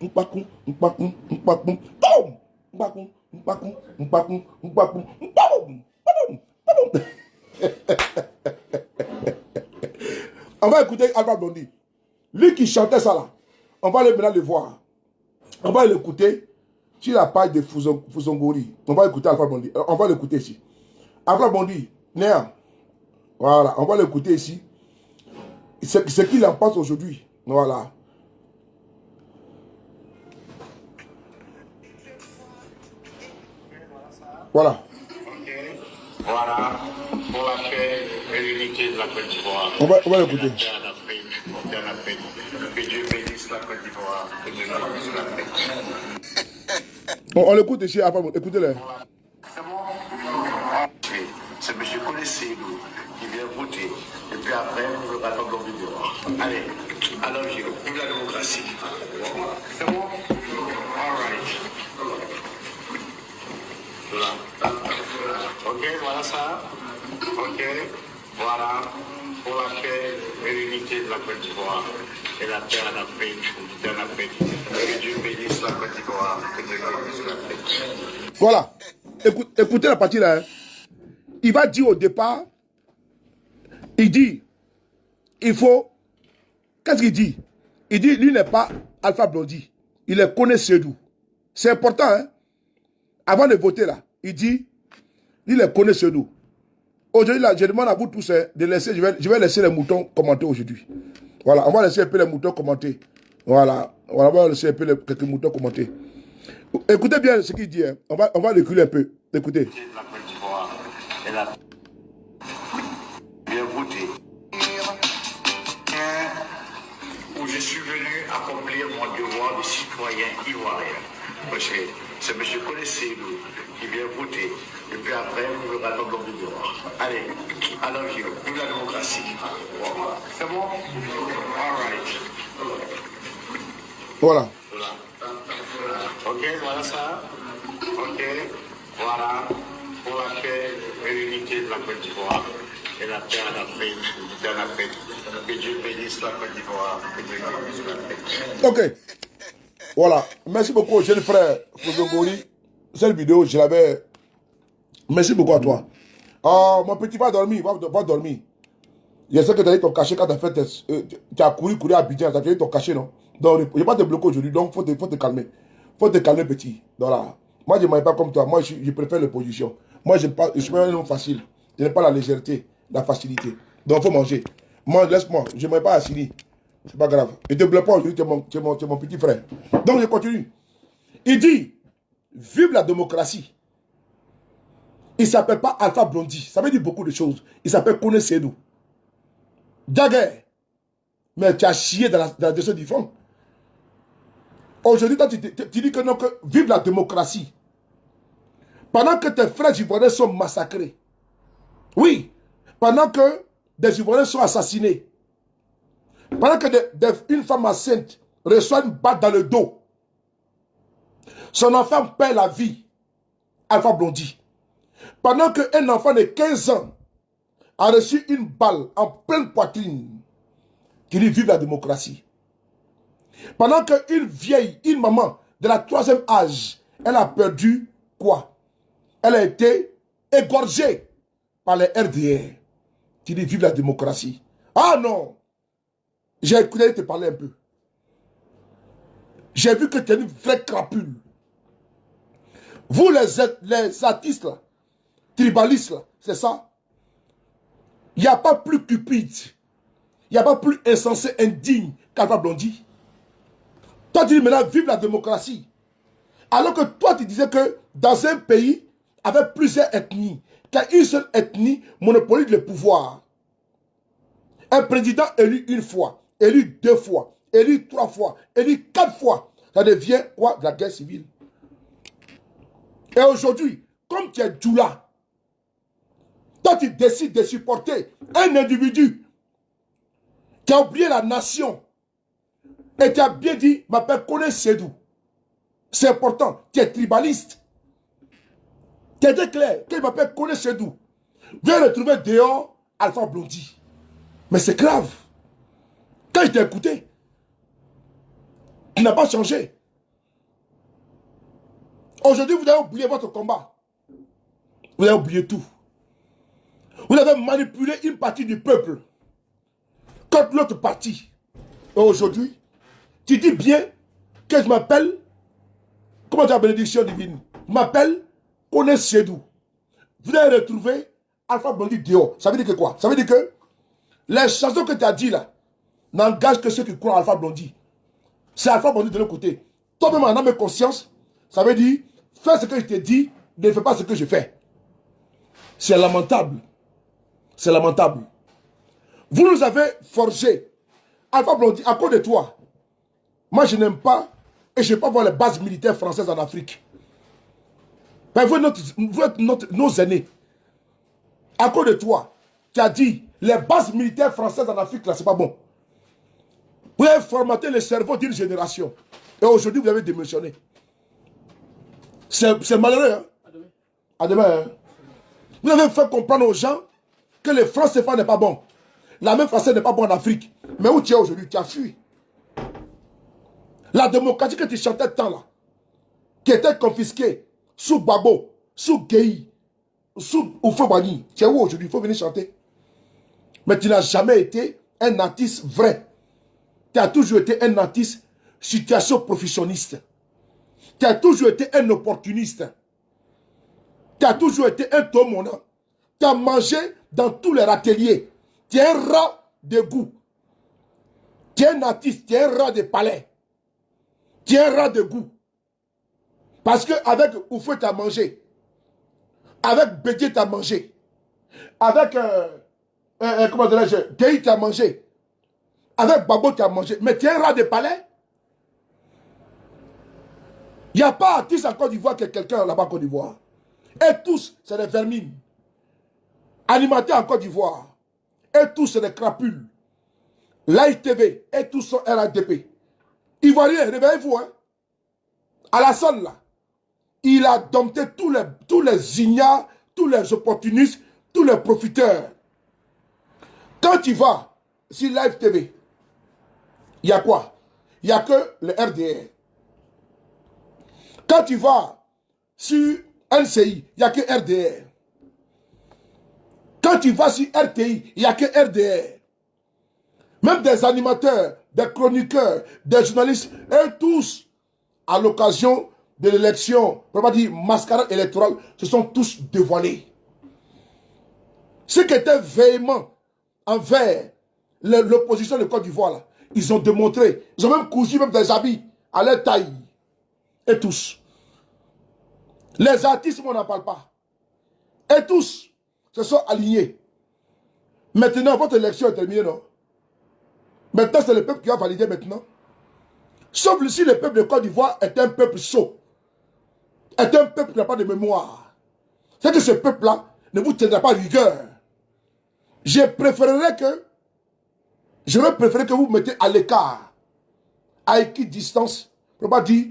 Mpakun, mpakun, mpakun, boum! Mpakun, mpakun, mpakun, mpakun, boum! Boum! Boum! On va écouter Alpha Blondy. Lui qui chantait ça là, on va maintenant le voir. On va l'écouter sur la page de Fusongori. On va écouter Alpha Blondy. On va l'écouter ici. Alpha Blondy, Néa. Voilà, on va l'écouter ici. Ce qu'il en pense aujourd'hui. Voilà. Voilà. Ok. Voilà. Pour la paix et l'unité de la Côte d'Ivoire. On va l'écouter. Que Dieu bénisse la Côte d'Ivoire. Que Dieu bénisse la paix. On l'écoute ici. Écoutez-le. C'est bon? C'est M. Konessédou qui vient voter. Et puis après, on le raconte dans le vidéo. Allez, alors Giro, vive la démocratie. C'est bon? All right. Voilà. Ok, voilà ça. Ok, voilà. Pour la paix et l'unité de la Côte d'Ivoire et la paix en Afrique. Que Dieu bénisse la Côte d'Ivoire. Que Dieu bénisse l'Afrique. Voilà. Écoutez la partie là. Hein. Il va dire au départ, il dit, il faut, qu'est-ce qu'il dit? Il dit, lui n'est pas Alpha Blondy. Il est Konessédou. C'est important, hein? Avant de voter là, il dit, il est Konessédou. Aujourd'hui, là, je demande à vous tous de laisser, je vais laisser les moutons commenter aujourd'hui. Voilà, on va laisser un peu les moutons commenter. Voilà, on va laisser un peu quelques moutons commenter. Écoutez bien ce qu'il dit, hein. On va reculer un peu. Écoutez. Bien voté. Où je suis venu accomplir mon devoir de citoyen ivoirien. Parce que c'est M. Konessédou qui vient voter. Et puis après, vous le raconte dans le vidéo. Allez, alors Giro, vive la démocratie. C'est bon? All right. Voilà. Ok, voilà ça. Ok, voilà. Pour la paix et l'unité de la Côte d'Ivoire et la paix en Afrique. Que Dieu bénisse la Côte d'Ivoire. Que Dieu bénisse l'Afrique. Ok. Voilà. Merci beaucoup au jeune frère Fusongori. Cette vidéo, je l'avais. Merci beaucoup à toi. Mon petit va dormir. Va dormir. Je sais que tu as dit ton cachet quand tu as fait. Tu as couru à Abidjan. Tu as dit ton cachet, non? Donc, je ne vais pas te bloquer aujourd'hui. Donc, il faut te calmer. Il faut te calmer, petit. Voilà. Moi, je ne m'aime pas comme toi. Moi, je préfère l'opposition. Moi, je suis un homme facile. Je n'aime pas la légèreté, la facilité. Donc, il faut manger. Moi, laisse-moi. Je ne m'aime pas Assini. C'est pas grave. Je ne te bloque pas aujourd'hui. Tu es mon petit frère. Donc, je continue. Il dit, vive la démocratie. Il ne s'appelle pas Alpha Blondy. Ça veut dire beaucoup de choses. Il s'appelle Konessédou. Daguerre. Mais tu as chié dans la décision du fond. Aujourd'hui, toi, tu dis que non, que vive la démocratie. Pendant que tes frères ivoiriens sont massacrés. Oui. Pendant que des Ivoiriens sont assassinés. Pendant que une femme enceinte reçoit une balle dans le dos. Son enfant perd la vie. Alpha Blondy. Pendant qu'un enfant de 15 ans a reçu une balle en pleine poitrine, qui dit vive la démocratie. Pendant qu'une vieille, une maman de la 3e âge, elle a perdu quoi? Elle a été égorgée par les RDR, qui dit vive la démocratie. Ah non! J'ai écouté te parler un peu. J'ai vu que tu es une vraie crapule. Vous les artistes là, tribalistes là, c'est ça? Il n'y a pas plus cupide. Il n'y a pas plus insensé, indigne qu'Alpha Blondy. Toi, tu dis maintenant, vive la démocratie. Alors que toi, tu disais que dans un pays avec plusieurs ethnies, qu'une seule ethnie monopolise le pouvoir. Un président élu une fois, élu 2 fois, élu 3 fois, élu 4 fois. Ça devient quoi? De la guerre civile. Et aujourd'hui, comme tu es Djoula, toi, tu décides de supporter un individu qui a oublié la nation. Et tu as bien dit, m'appelle Konessédou. C'est important, tu es tribaliste. Tu étais clair, qu'il m'appelle Konessédou. Viens le trouver dehors, Alpha Blondy. Mais c'est grave. Quand je t'ai écouté, tu n'as pas changé. Aujourd'hui, vous avez oublié votre combat. Vous avez oublié tout. Vous avez manipulé une partie du peuple contre l'autre partie. Et aujourd'hui, tu dis bien que je m'appelle, comment tu as bénédiction divine? Je m'appelle Kone Sedou. Vous avez retrouvé Alpha Blondy dehors. Ça veut dire que quoi? Ça veut dire que les chansons que tu as dit là n'engagent que ceux qui croient à Alpha Blondy. C'est Alpha Blondy de l'autre côté. Toi-même en âme et conscience, ça veut dire fais ce que je t'ai dit, ne fais pas ce que je fais. C'est lamentable. C'est lamentable. Vous nous avez forgé. Alpha Blondy, à cause de toi, moi je n'aime pas et je ne veux pas voir les bases militaires françaises en Afrique. Mais vous êtes nos aînés. À cause de toi, tu as dit les bases militaires françaises en Afrique, là, c'est pas bon. Vous avez formaté le cerveau d'une génération. Et aujourd'hui, vous avez démissionné. C'est malheureux. Hein? À demain. Hein? Vous avez fait comprendre aux gens que le franc CFA n'est pas bon. La même française n'est pas bon en Afrique. Mais où tu es aujourd'hui? Tu as fui. La démocratie que tu chantais tant là, qui était confisquée sous Babo, sous Gueye, sous Oufobani, tu es où aujourd'hui? Il faut venir chanter. Mais tu n'as jamais été un artiste vrai. Tu as toujours été un artiste situation professionniste. Tu as toujours été un opportuniste. Tu as toujours été un tomona. Tu as mangé dans tous les râteliers. Tu es un rat de goût. Tu es un artiste, tu es un rat de palais. Tu es un rat de goût. Parce qu'avec Oufoué, tu as mangé. Avec Bédié, tu as mangé. Avec, comment dirais-je, Gueye, tu as mangé. Avec Babo, tu as mangé. Mais tu es un rat de palais. Il n'y a pas artiste en Côte d'Ivoire que quelqu'un là-bas en Côte d'Ivoire. Et tous, c'est des vermines. Animateurs en Côte d'Ivoire. Et tous, c'est des crapules. L'AITV, et tous sont RADP. Ivoiriens, réveillez-vous. Hein. Alassane, là, il a dompté tous les ignares, tous les opportunistes, tous les profiteurs. Quand tu vas sur Live TV, il y a quoi? Il n'y a que le RDR. Quand tu vas sur LCI, il n'y a que RDR. Quand tu vas sur RTI, il n'y a que RDR. Même des animateurs, des chroniqueurs, des journalistes, eux tous, à l'occasion de l'élection, on va dire mascarade électorale, se sont tous dévoilés. Ceux qui étaient véhéments envers l'opposition de Côte d'Ivoire, là, ils ont démontré, ils ont même cousu même des habits à leur taille. Et tous. Les artistes, on n'en parle pas. Et tous se sont alignés. Maintenant, votre élection est terminée, non? Maintenant, c'est le peuple qui va valider maintenant. Sauf si le peuple de Côte d'Ivoire est un peuple sot. Est un peuple qui n'a pas de mémoire. C'est que ce peuple-là ne vous tiendra pas rigueur. J'aurais préféré que vous vous mettez à l'écart. À équidistance. Je ne peux pas dire,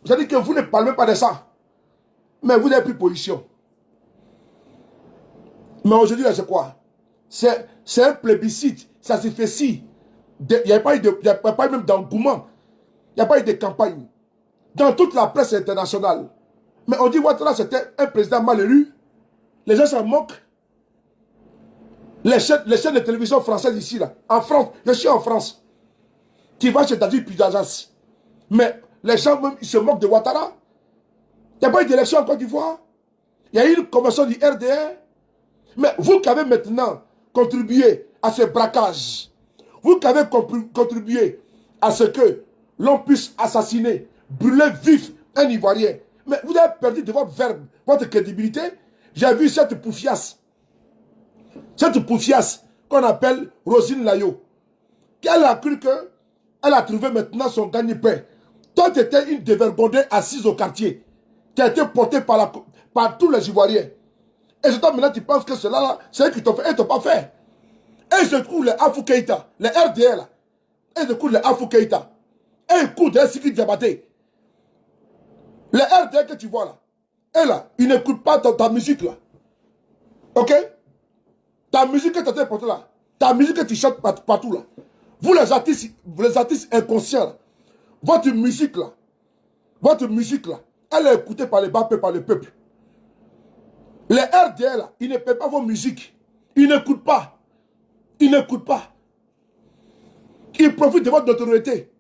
c'est-à-dire que vous ne parlez pas de ça. Mais vous n'avez plus position. Mais aujourd'hui, c'est quoi? C'est un plébiscite. Ça se fait si. Il n'y a pas eu même d'engouement. Il n'y a pas eu de campagne. Dans toute la presse internationale. Mais on dit Ouattara, c'était un président mal élu. Les gens s'en moquent. Les chaînes de télévision françaises ici, là, en France, je suis en France. Tu vas chez David Pujajas. Mais les gens même, ils se moquent de Ouattara. Il n'y a pas eu d'élection en Côte d'Ivoire. Il y a eu une convention du RDR. Mais vous qui avez maintenant contribué à ce braquage, vous qui avez contribué à ce que l'on puisse assassiner, brûler vif un Ivoirien, mais vous avez perdu de votre verbe, votre crédibilité. J'ai vu cette poufiasse qu'on appelle Rosine Layo, qu'elle a cru qu'elle a trouvé maintenant son gagne-pain. Toi, tu étais une dévergondée assise au quartier, qui a été portée par tous les Ivoiriens. Et c'est toi maintenant tu penses que cela là, c'est eux qui t'ont fait, et ils t'ont pas fait. Et ils écoutent les Afou Keïta, les RDR là. Et ils écoutent les Afou Keïta. Et ils écoutent les Siki Diabaté. Les RDR que tu vois là. Et là, ils n'écoutent pas ta musique là. Ok? Ta musique que tu as portée là. Ta musique que tu chantes partout là. Vous les artistes inconscients là. Votre musique là, Elle est écoutée par les bas peuples, par le peuple. Les RDL, là, ils ne paient pas vos musiques. Ils n'écoutent pas. Ils n'écoutent pas. Ils profitent de votre notoriété.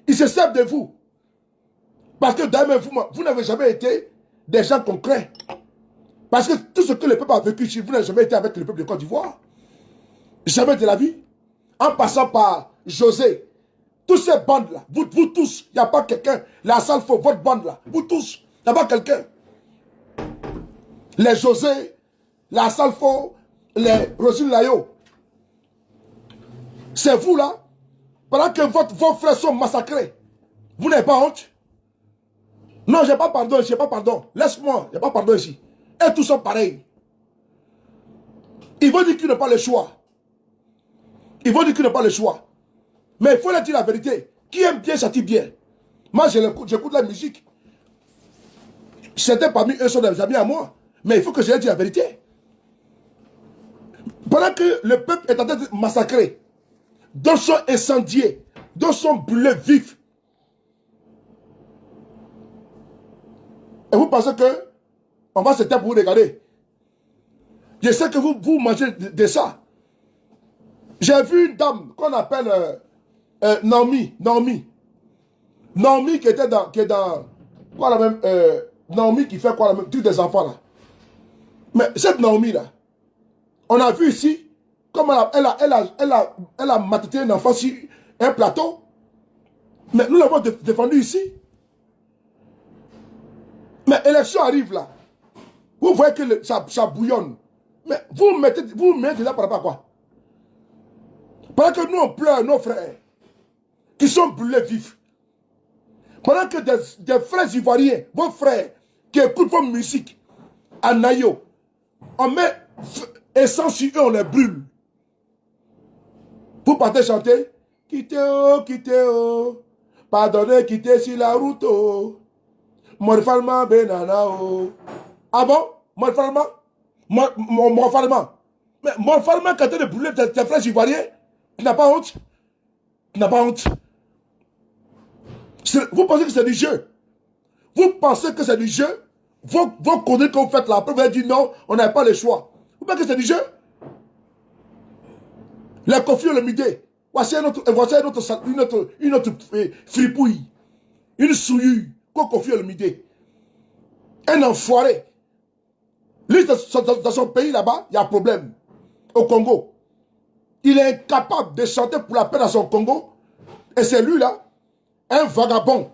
Ils se servent de vous. Parce que d'ailleurs, vous n'avez jamais été des gens concrets. Parce que tout ce que le peuple a vécu chez vous, vous n'avez jamais été avec le peuple de Côte d'Ivoire. Jamais de la vie. En passant par José. Toutes ces bandes-là, vous tous, il n'y a pas quelqu'un. La Salfo, votre bande-là, vous tous, il n'y a pas quelqu'un. Les José, la Salfo, les Rosine Layo. C'est vous là, pendant que vos frères sont massacrés. Vous n'avez pas honte? Non, j'ai pas pardon, j'ai pas pardon. Laisse-moi, il n'y a pas pardon ici. Et tous sont pareils. Ils vont dire qu'ils n'ont pas le choix. Ils vont dire qu'ils n'ont pas le choix. Mais il faut leur dire la vérité. Qui aime bien châtie bien. Moi, j'écoute la musique. Certains parmi eux sont des amis à moi. Mais il faut que je leur dise la vérité. Pendant que le peuple est en train de massacrer, d'autres sont incendiés, d'autres sont brûlés vifs. Et vous pensez que on va se taire pour vous regarder. Je sais que vous mangez de ça. J'ai vu une dame qu'on appelle Naomi. Naomi qui était dans quoi la même Naomi qui fait quoi la même truc des enfants là. Mais cette Naomi là, on a vu ici comme elle a maté un enfant sur un plateau. Mais nous l'avons défendu ici. Mais l'élection arrive là. Vous voyez que ça bouillonne. Mais vous mettez là par rapport à quoi? Pendant que nous on pleure nos frères qui sont brûlés vifs. Pendant que des frères ivoiriens, vos frères qui écoutent vos musiques à Nayo, on met essence sur eux, on les brûle. Vous partez chanter. Quittez oh, pardonnez, quittez sur la route oh. Morphalma benana oh. Ah bon? Morphalma? Morphalma? Mais Morphalma quand tu es brûlé tes frères ivoiriens, tu n'as pas honte? Tu n'as pas honte? Vous pensez que c'est du jeu? Vous pensez que c'est du jeu? Vos conneries que vous faites là, après vous avez dit non, on n'a pas le choix. Vous pensez que c'est du jeu? La Kofi Olomide, voici une autre fripouille, une souillure, Kofi Olomide, un enfoiré. Lui, dans son pays là-bas, il y a un problème. Au Congo. Il est incapable de chanter pour la paix dans son Congo. Et c'est lui là, un vagabond,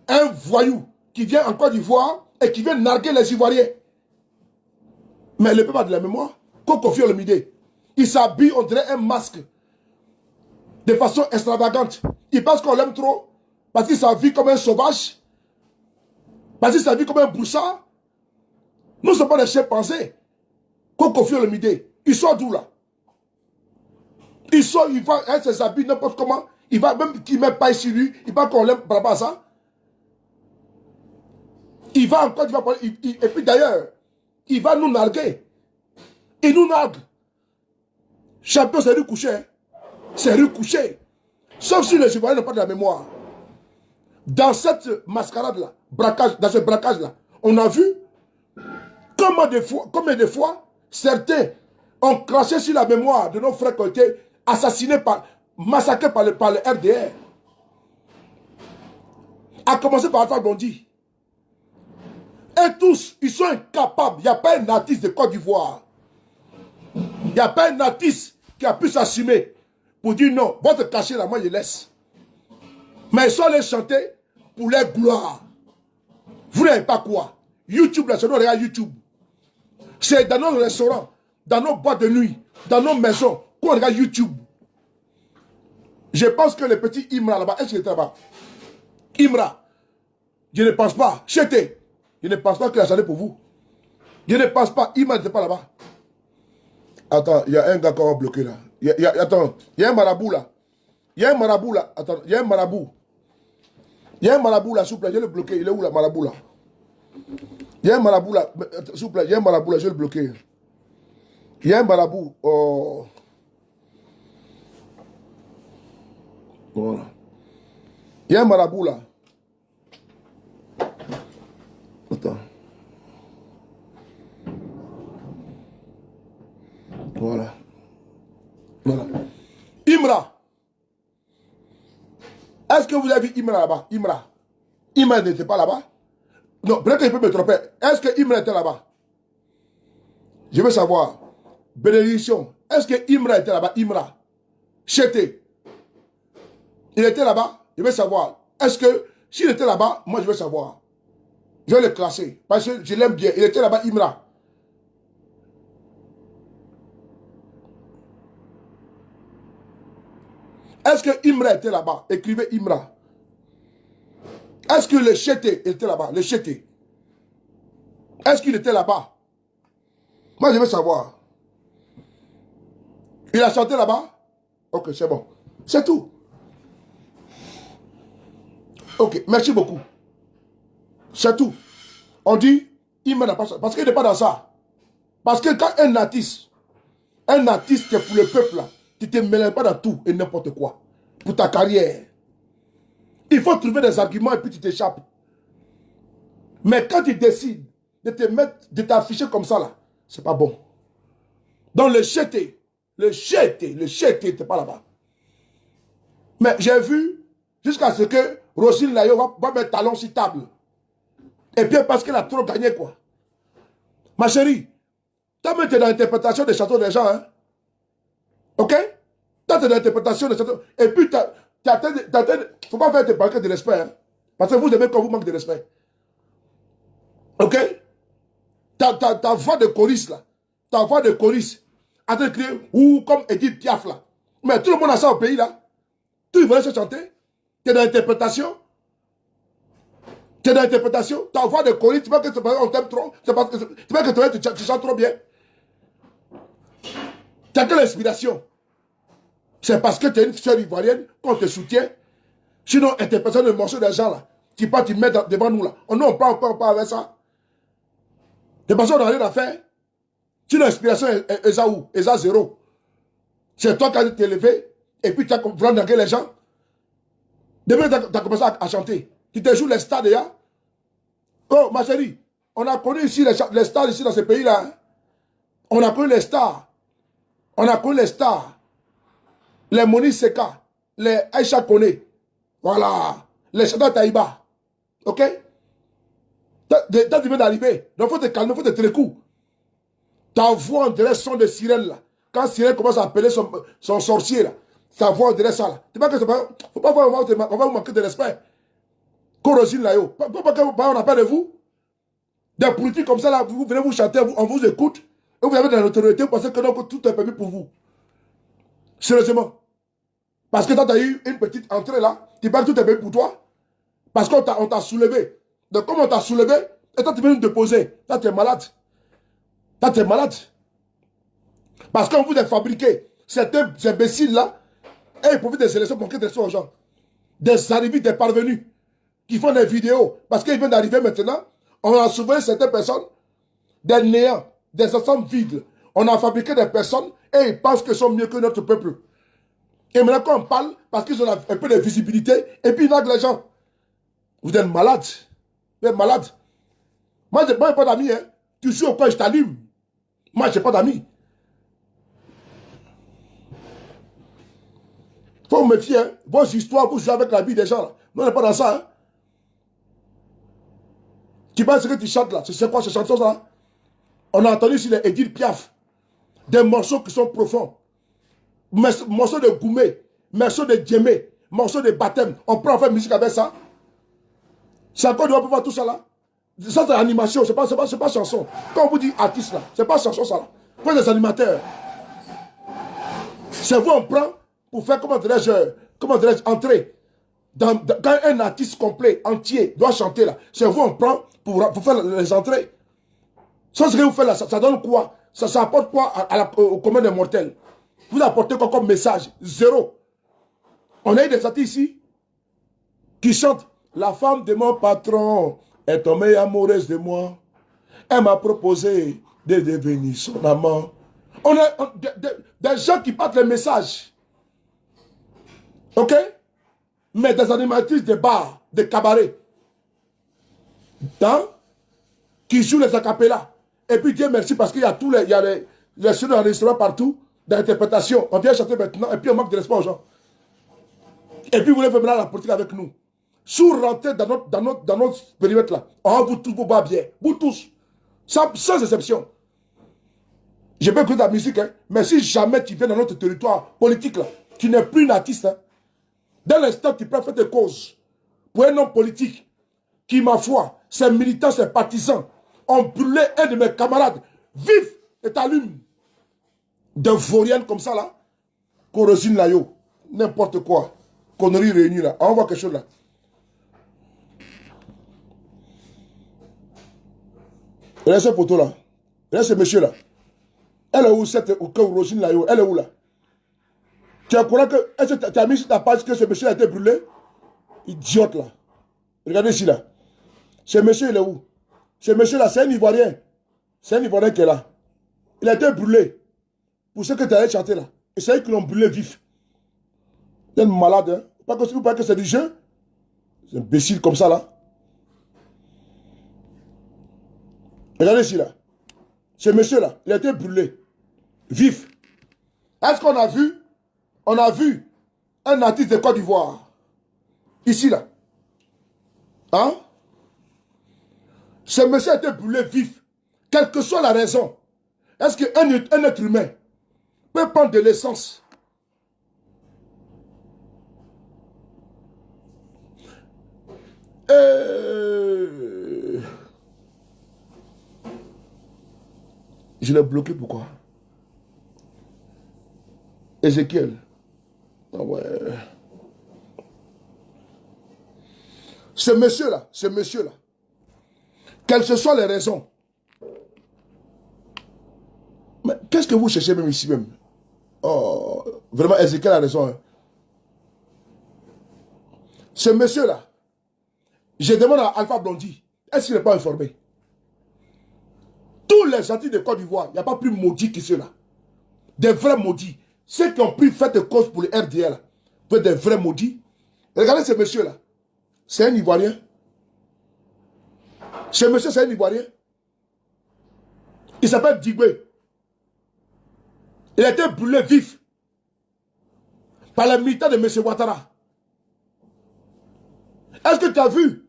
un voyou, qui vient en Côte d'Ivoire et qui vient narguer les Ivoiriens. Mais le peuple a de la mémoire. Kofi Olomide, il s'habille, on dirait un masque. De façon extravagante. Il pense qu'on l'aime trop. Parce qu'il s'habille comme un sauvage. Parce qu'il s'habille comme un broussard. Nous ne sommes pas des chimpanzés. Kofi Olomide, il sort d'où là? Il sort, il va, elle s'habille n'importe comment. Il va même qu'il ne met pas sur lui. Il va qu'on l'aime par rapport à ça. Il va encore, et puis d'ailleurs, il va nous narguer. Il nous nargue. Champion, c'est lui couché. Hein? C'est lui couché. Sauf si les Ivoiriens n'ont pas de la mémoire. Dans cette mascarade-là, dans ce braquage-là, on a vu combien de fois certains ont craché sur la mémoire de nos frères qui ont été assassinés, massacrés par le RDR. A commencer par Alpha Blondy. Et tous, ils sont incapables. Il n'y a pas un artiste de Côte d'Ivoire. Il n'y a pas un artiste qui a pu s'assumer pour dire non, votre cachet là, moi je laisse. Mais ils sont allés chanter pour leur gloire. Vous n'avez pas quoi? YouTube, là, c'est nous regarde YouTube. C'est dans nos restaurants, dans nos boîtes de nuit, dans nos maisons, qu'on regarde YouTube. Je pense que le petit Imra là-bas, est-ce qu'il était là-bas? Imra, je ne pense pas. Chété, je ne pense pas qu'il a chanté pour vous. Je ne pense pas, Imra n'était pas là-bas. Attends, il y a un gars qu'on va bloquer là. Attends, il y a un marabout là. Il y a un marabout là. Attends, il y a un marabout. Il y a un marabout là, s'il vous plaît, je vais le bloquer. Il est où là, marabout là? Il y a un marabout là. S'il vous plaît, il y a un marabout là, je vais le bloquer. Il y a un marabout. Oh. Voilà. Il y a un marabout là. Voilà. Imra. Est-ce que vous avez vu Imra là-bas? Imra. Imra n'était pas là-bas? Non, peut-être que je peux me tromper. Est-ce que Imra était là-bas? Je veux savoir. Bénédiction. Est-ce que Imra était là-bas? Imra. Chété. Il était là-bas? Je veux savoir. Est-ce que s'il était là-bas, moi je veux savoir. Je vais le classer. Parce que je l'aime bien. Il était là-bas, Imra. Est-ce que Imra était là-bas? Écrivez Imra. Est-ce que le Chété était là-bas? Le Chété. Est-ce qu'il était là-bas? Moi, je veux savoir. Il a chanté là-bas? Ok, c'est bon. C'est tout. Ok, merci beaucoup. C'est tout. On dit, Imra n'a pas ça. Parce qu'il n'est pas dans ça. Parce que quand un artiste qui est pour le peuple, là, tu ne te mêles pas dans tout et n'importe quoi. Pour ta carrière. Il faut trouver des arguments et puis tu t'échappes. Mais quand tu décides de te mettre, de t'afficher comme ça, là, c'est pas bon. Donc le Chété n'était pas là-bas. Mais j'ai vu, jusqu'à ce que Roselyne Layo va mettre talon sur table. Et bien parce qu'elle a trop gagné, quoi. Ma chérie, toi tu es dans l'interprétation des chansons des gens, hein. Ok? Toi tu es dans l'interprétation des chansons. Et puis il ne faut pas faire te manquer de respect, hein. Parce que vous aimez quand vous manquez de respect. Ok? Ta voix de choriste, là. Ta voix de choriste. En train de crier, ou comme Edith Piaf, là. Mais tout le monde a ça au pays, là. Tout le monde se chanter. Tu es dans l'interprétation. Tu es dans l'interprétation. Ta voix de choriste, tu vois que on t'aime trop. Tu vois que tu chantes trop bien. Tu as quelle inspiration? C'est parce que tu es une soeur ivoirienne qu'on te soutient. Sinon, interprétation de morceaux des gens, là. Tu peux te mettre devant nous, là. On parle avec ça. De toute façon, on n'a rien à faire. Si l'inspiration est à où? Est à zéro. C'est toi qui as été élevé et puis tu as voulu draguer les gens. Depuis que tu as commencé à chanter, tu te joues les stars déjà. Oh, ma chérie, on a connu ici les stars ici dans ce pays-là. Hein? On a connu les stars. On a connu les stars. Les Moni Seka, les Aïcha Kone. Voilà. Les Chada Taïba. Ok? Tu viens d'arriver. Donc il faut te calmer, il faut te tirer le coup. Ta voix, on dirait son de sirène là. Quand sirène commence à appeler son sorcier là, ta voix, on dirait ça là. Tu vois que c'est pas. Faut pas voir, on va vous manquer de respect. Corosine là, yo. Pourquoi on n'a pas de vous? Des politiques comme ça là, vous venez vous chanter, on vous écoute. Et vous avez de la notoriété, vous pensez que donc, tout est permis pour vous. Sérieusement. Parce que toi, tu as eu une petite entrée là, tu penses que tout est permis pour toi. Parce qu'on t'a soulevé. Donc, comme on t'a soulevé, et toi, tu viens nous déposer. Toi, tu es malade. Toi, tu es malade. Parce qu'on vous a fabriqué ces imbéciles-là, et ils profitent des élections pour qu'ils aux gens. Des arrivés, des parvenus, qui font des vidéos. Parce qu'ils viennent d'arriver maintenant, on a sauvé certaines personnes des néants, des ensembles vides. On a fabriqué des personnes et ils pensent qu'ils sont mieux que notre peuple. Et maintenant, quand on parle, parce qu'ils ont un peu de visibilité, et puis ils naguent les gens. Vous êtes malades. Vous êtes malades. Moi, je n'ai pas d'amis. Hein. Tu joues au coin, je t'allume. Moi, je n'ai pas d'amis. Il faut vous méfier. Hein. Vos histoires, vous jouez avec la vie des gens. Là. Nous, on n'est pas dans ça. Hein. Tu penses ce que tu chantes là? C'est quoi ces chansons là? On a entendu sur les Edith Piaf des morceaux qui sont profonds. Morceaux de Goumé, morceaux de Djemé, morceaux de baptême. On prend en fait musique avec ça. C'est encore, on peut voir tout ça là. Ça c'est animation, c'est pas chanson. Quand on vous dit artiste là, c'est pas chanson ça là. Prenez des animateurs. C'est vous on prend pour faire, comment dirais-je, entrer. Quand un artiste complet, entier, doit chanter là, c'est vous on prend pour faire les entrées. Ça, ce que vous faites là, ça donne quoi? Ça apporte quoi au commun des mortels? Vous apportez quoi comme message? Zéro. On a eu des artistes ici qui chantent. La femme de mon patron est tombée amoureuse de moi. Elle m'a proposé de devenir son amant. On a des gens qui partent les messages. Ok? Mais des animatrices de bars, de cabarets, qui jouent les acapellas. Et puis Dieu merci parce qu'il y a tous les studios d'enregistrement partout. d'interprétation. On vient chanter maintenant et puis on manque de l'espoir aux gens. Et puis vous voulez faire maintenant la politique avec nous. Si vous rentrez dans notre périmètre là, on vous tous vous bat bien. Vous tous. Sans exception. Je peux écouter la musique, hein, mais si jamais tu viens dans notre territoire politique là, tu n'es plus un artiste. Hein. Dès l'instant tu peux faire tes causes pour un homme politique qui, ma foi, ses militants, ses partisans, ont brûlé un de mes camarades vif et t'allume de vaurienne comme ça là, Corosine Layo, n'importe quoi, conneries réunies là, on voit quelque chose là. Regardez ce poteau là, regardez ce monsieur là. Elle est où cette Corosine Layo, elle est où là? Tu es au courant que, est-ce que tu as mis sur ta page que ce monsieur a été brûlé? Idiote là. Regardez ici là. Ce monsieur il est où? Ce monsieur là, c'est un Ivoirien. C'est un Ivoirien qui est là. Il a été brûlé. Pour ce que tu allais chanter là. Et c'est eux qui l'ont brûlé vif. Il est malade, hein. Vous parlez que c'est du jeu? C'est un imbécile comme ça là. Regardez ici là. Ce monsieur là, il a été brûlé. Vif. Est-ce qu'on a vu? On a vu un artiste de Côte d'Ivoire. Ici là. Hein? Ce monsieur a été brûlé vif. Quelle que soit la raison. Est-ce qu'un être humain peut prendre de l'essence? Je l'ai bloqué, pourquoi? Ézéchiel. Ah ouais. Ce monsieur-là, quelles que soient les raisons. Mais qu'est-ce que vous cherchez même ici même? Oh, vraiment, Ézéchiel a raison. Hein. Ce monsieur-là, je demande à Alpha Blondy, est-ce qu'il n'est pas informé? Tous les gentils de Côte d'Ivoire, il n'y a pas plus maudits que ceux-là. Des vrais maudits. Ceux qui ont pris fait de cause pour le RDL, pour des vrais maudits. Regardez ce monsieur-là. C'est un Ivoirien. Ce monsieur, c'est un Ivoirien. Il s'appelle Digwe. Il a été brûlé vif par les militants de M. Ouattara. Est-ce que tu as vu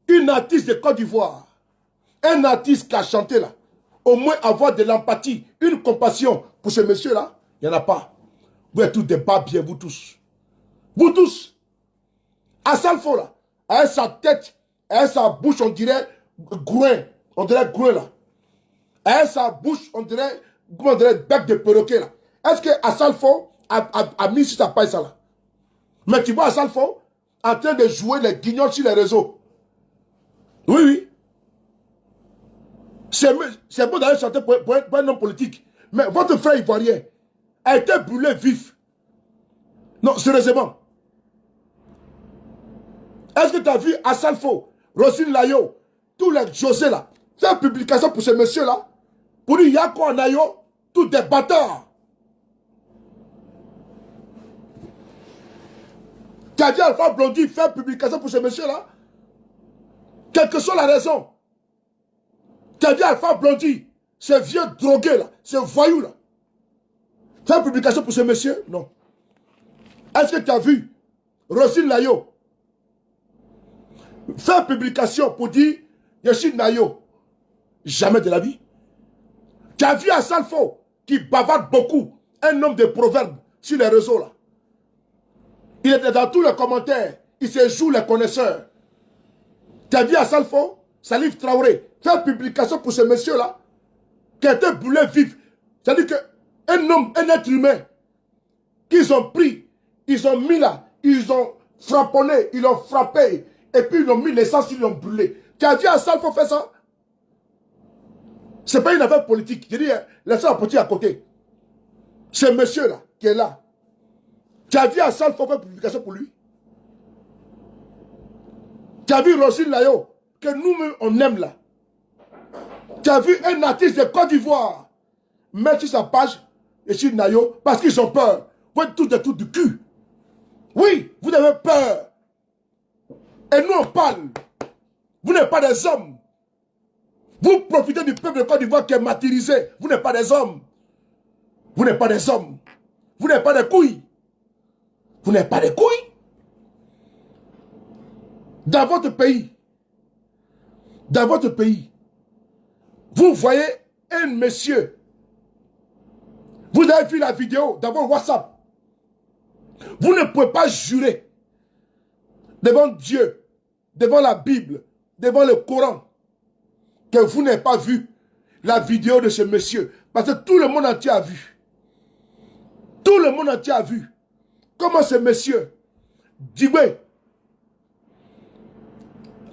une artiste de Côte d'Ivoire, un artiste qui a chanté là, au moins avoir de l'empathie, une compassion pour ce monsieur-là? Il n'y en a pas. Vous êtes tous des barbiers, vous tous. Vous tous. Assalfo là, avec sa tête, avec sa bouche, on dirait groin. On dirait groin là. Avec sa bouche, on dirait bec de perroquet là. Est-ce que Assalfo a mis sur sa paille ça là? Mais tu vois Assalfo en train de jouer les guignols sur les réseaux. Oui, oui. C'est beau d'aller chanter pour un homme politique. Mais votre frère ivoirien a été brûlé vif. Non, sérieusement. Est-ce que tu as vu Assalfo, Rosine Layo, tous les José là, faire publication pour ce monsieur là, pour dire Yako Anayo, tous des bâtards. Tu as dit Alpha Blondy faire publication pour ce monsieur là, quelle que soit la raison. Tu as dit Alpha Blondy, ce vieux drogué là, ce voyou là, faire publication pour ce monsieur? Non. Est-ce que tu as vu Rosine Layo faire publication pour dire Yoshi Nayo? Jamais de la vie. Tu as vu Assalfo qui bavarde beaucoup, un homme de proverbes sur les réseaux là. Il était dans tous les commentaires, il se joue les connaisseurs. Tu as vu Assalfo, Salif Traoré, faire publication pour ce monsieur là, qui a été brûlé vif. C'est-à-dire qu'un homme, un être humain, qu'ils ont pris, ils ont mis là, ils ont frapponné, ils l'ont frappé, et puis ils ont mis l'essence, ils l'ont brûlé. Tu as vu Assalfo faire ça? C'est pas une affaire politique. Je dis, laissez la politique à côté. Ce monsieur-là, qui est là, tu as vu Assalfo faire publication pour lui? Tu as vu Rosine Layo, que nous-mêmes on aime là. Tu as vu un artiste de Côte d'Ivoire mettre sur sa page Yoshi Nayo parce qu'ils ont peur. Vous êtes tous des trucs du cul. Oui, vous avez peur. Et nous on parle. Vous n'êtes pas des hommes. Vous profitez du peuple de Côte d'Ivoire qui est martyrisé. Vous n'êtes pas des hommes. Vous n'êtes pas des hommes. Vous n'êtes pas des couilles. Vous n'êtes pas des couilles. Dans votre pays, vous voyez un monsieur. Vous avez vu la vidéo dans votre WhatsApp. Vous ne pouvez pas jurer devant Dieu, devant la Bible, devant le Coran, que vous n'avez pas vu la vidéo de ce monsieur. Parce que tout le monde entier a vu. Tout le monde entier a vu comment ce monsieur, Dibé,